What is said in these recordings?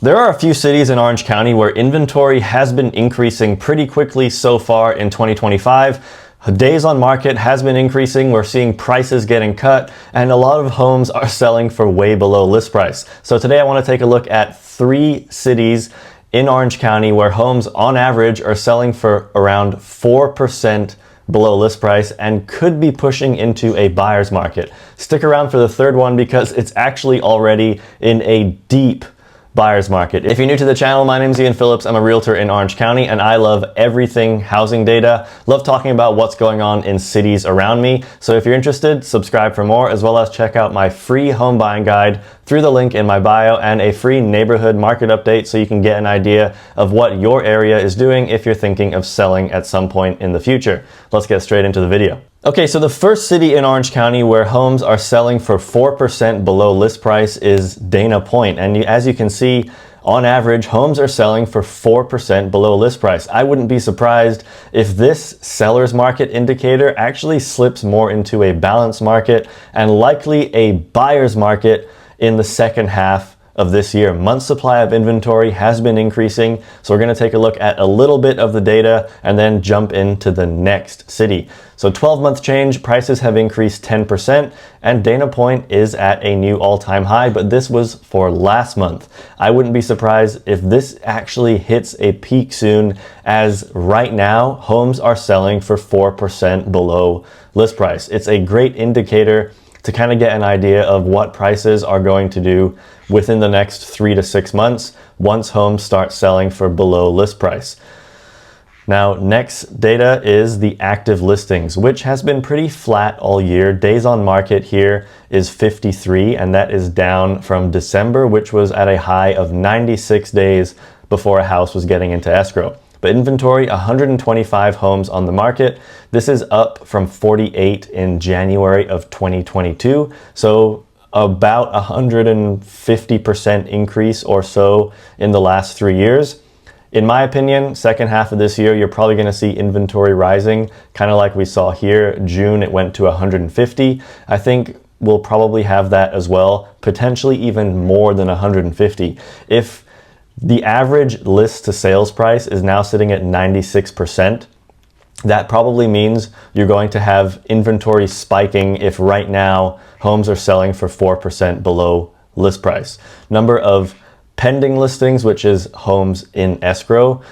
There are a few cities in Orange County where inventory has been increasing pretty quickly so far in 2025. Days on market has been increasing, we're seeing prices getting cut, and a lot of homes are selling for way below list price. So today I want to take a look at 3 cities in Orange County where homes on average are selling for around 4% below list price and could be pushing into a buyer's market. Stick around for the third one because it's actually already in a deep buyer's market. If you're new to the channel, my name is Ian Phillips. I'm a realtor in Orange County and I love everything housing data. Love talking about what's going on in cities around me. So if you're interested, subscribe for more, as well as check out my free home buying guide through the link in my bio and a free neighborhood market update so you can get an idea of what your area is doing if you're thinking of selling at some point in the future. Let's get straight into the video. Okay, so the first city in Orange County where homes are selling for 4% below list price is Dana Point. And as you can see, on average, homes are selling for 4% below list price. I wouldn't be surprised if this seller's market indicator actually slips more into a balanced market and likely a buyer's market in the second half of this year. Month supply of inventory has been increasing, so we're going to take a look at a little bit of the data and then jump into the next city. So 12-month change, prices have increased 10%, and Dana Point is at a new all-time high, but this was for last month. I wouldn't be surprised if this actually hits a peak soon, as right now homes are selling for 4% below list price. It's a great indicator to kind of get an idea of what prices are going to do within the next 3 to 6 months once homes start selling for below list price. Now, next data is the active listings, which has been pretty flat all year. Days on market here is 53, and that is down from December, which was at a high of 96 days before a house was getting into escrow. But inventory, 125 homes on the market. This is up from 48 in January of 2022. So about 150% increase or so in the last 3 years. In my opinion, second half of this year, you're probably going to see inventory rising, kind of like we saw here. June, it went to 150. I think we'll probably have that as well, potentially even more than 150. If the average list to sales price is now sitting at 96%, that probably means you're going to have inventory spiking if right now homes are selling for 4% below list price. Number of pending listings, which is homes in escrow,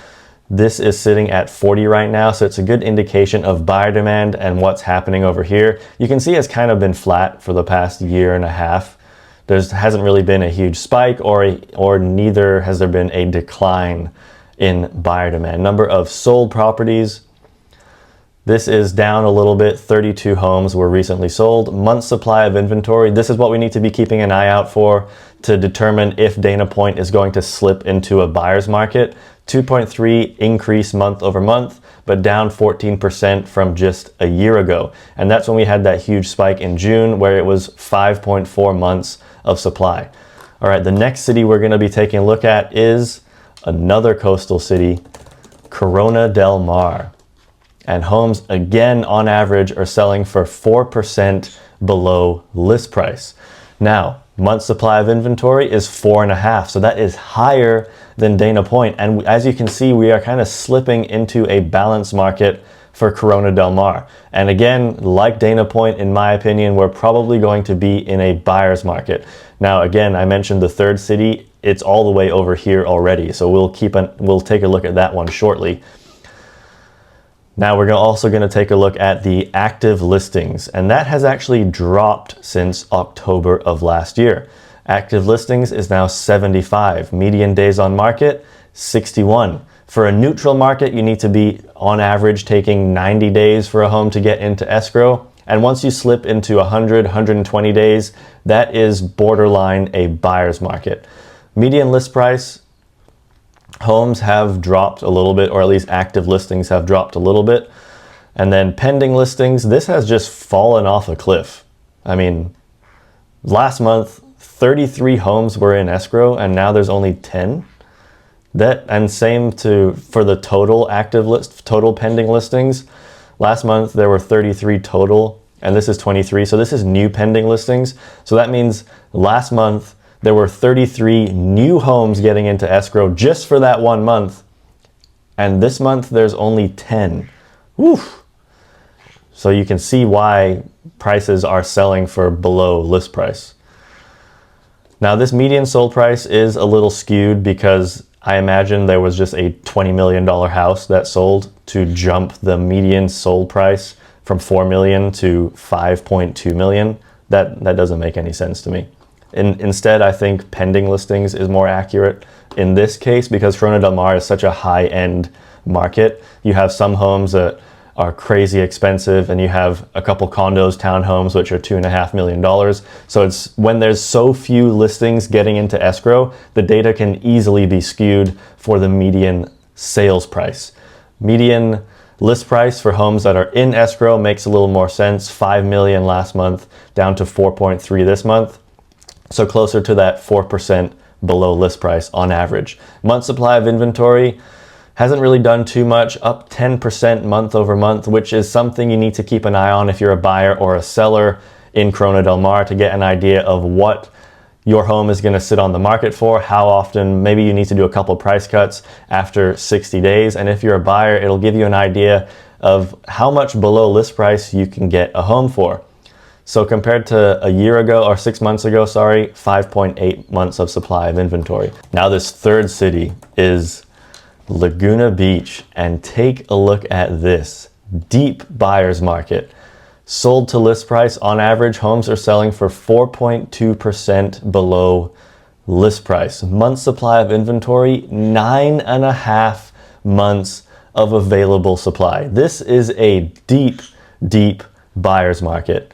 this is sitting at 40 right now, so it's a good indication of buyer demand and what's happening over here. You can see it's kind of been flat for the past year and a half. There hasn't really been a huge spike or neither has there been a decline in buyer demand. Number of sold properties, this is down a little bit. 32 homes were recently sold. Month supply of inventory, this is what we need to be keeping an eye out for to determine if Dana Point is going to slip into a buyer's market. 2.3 increase month over month, but down 14% from just a year ago. And that's when we had that huge spike in June where it was 5.4 months of supply. All right, the next city we're going to be taking a look at is another coastal city, Corona del Mar. And homes, again, on average, are selling for 4% below list price. Now, month supply of inventory is 4.5, so that is higher than Dana Point. And as you can see, we are kind of slipping into a balanced market for Corona del Mar. And again, like Dana Point, in my opinion, we're probably going to be in a buyer's market. Now, again, I mentioned the third city, it's all the way over here already. So we'll take a look at that one shortly. Now we're also going to take a look at the active listings, and that has actually dropped since October of last year. Active listings is now 75. Median days on market, 61. For a neutral market, you need to be on average taking 90 days for a home to get into escrow. And once you slip into 100, 120 days, that is borderline a buyer's market. Median list price, homes have dropped a little bit, or at least active listings have dropped a little bit. And then pending listings, this has just fallen off a cliff. I mean, last month, 33 homes were in escrow and now there's only 10. And same for the total total pending listings. Last month there were 33 total and this is 23. So this is new pending listings. So that means last month there were 33 new homes getting into escrow just for that 1 month. And this month there's only 10. Woof. So you can see why prices are selling for below list price. Now this median sold price is a little skewed because I imagine there was just a $20 million house that sold to jump the median sold price from 4 million to 5.2 million. That doesn't make any sense to me. Instead, I think pending listings is more accurate in this case because Corona del Mar is such a high-end market. You have some homes that are crazy expensive, and you have a couple condos, townhomes, which are $2.5 million. So it's when there's so few listings getting into escrow, the data can easily be skewed for the median sales price. Median list price for homes that are in escrow makes a little more sense. 5 million last month, down to 4.3 this month. So closer to that 4% below list price on average. Month supply of inventory hasn't really done too much, up 10% month over month, which is something you need to keep an eye on if you're a buyer or a seller in Corona del Mar to get an idea of what your home is going to sit on the market for, how often. Maybe you need to do a couple price cuts after 60 days. And if you're a buyer, it'll give you an idea of how much below list price you can get a home for. So compared to a year ago, or 6 months ago, sorry, 5.8 months of supply of inventory. Now this third city is Laguna Beach, and take a look at this deep buyer's market. Sold to list price, on average, homes are selling for 4.2% below list price. Month supply of inventory, 9.5 months of available supply. This is a deep, deep buyer's market.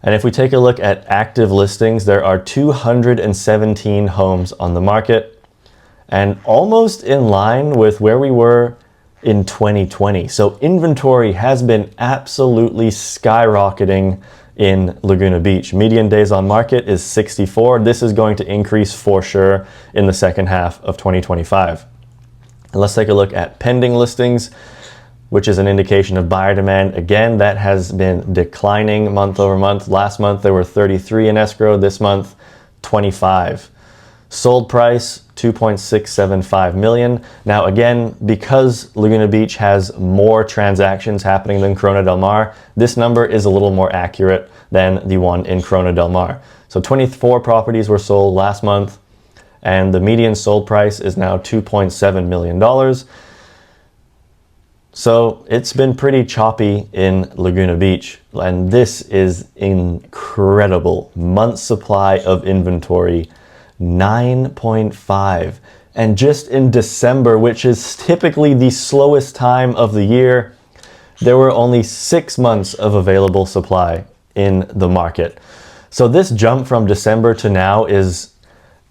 And if we take a look at active listings, there are 217 homes on the market, and almost in line with where we were in 2020. So inventory has been absolutely skyrocketing in Laguna Beach. Median days on market is 64. This is going to increase for sure in the second half of 2025. And let's take a look at pending listings, which is an indication of buyer demand. Again, that has been declining month over month. Last month there were 33 in escrow. This month, 25. Sold price, 2.675 million. Now again, because Laguna Beach has more transactions happening than Corona del Mar, this number is a little more accurate than the one in Corona del Mar. So 24 properties were sold last month, and the median sold price is now $2.7 million. So it's been pretty choppy in Laguna Beach, and this is incredible. Month supply of inventory, 9.5. And just in December, which is typically the slowest time of the year, there were only 6 months of available supply in the market. So this jump from December to now is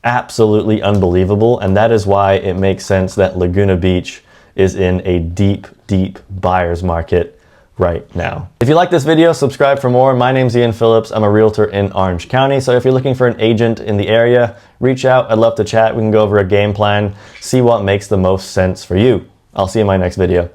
absolutely unbelievable, and that is why it makes sense that Laguna Beach is in a deep, deep buyer's market right now. If you like this video, subscribe for more. My name's Ian Phillips. I'm a realtor in Orange County. So if you're looking for an agent in the area, reach out. I'd love to chat. We can go over a game plan, see what makes the most sense for you. I'll see you in my next video.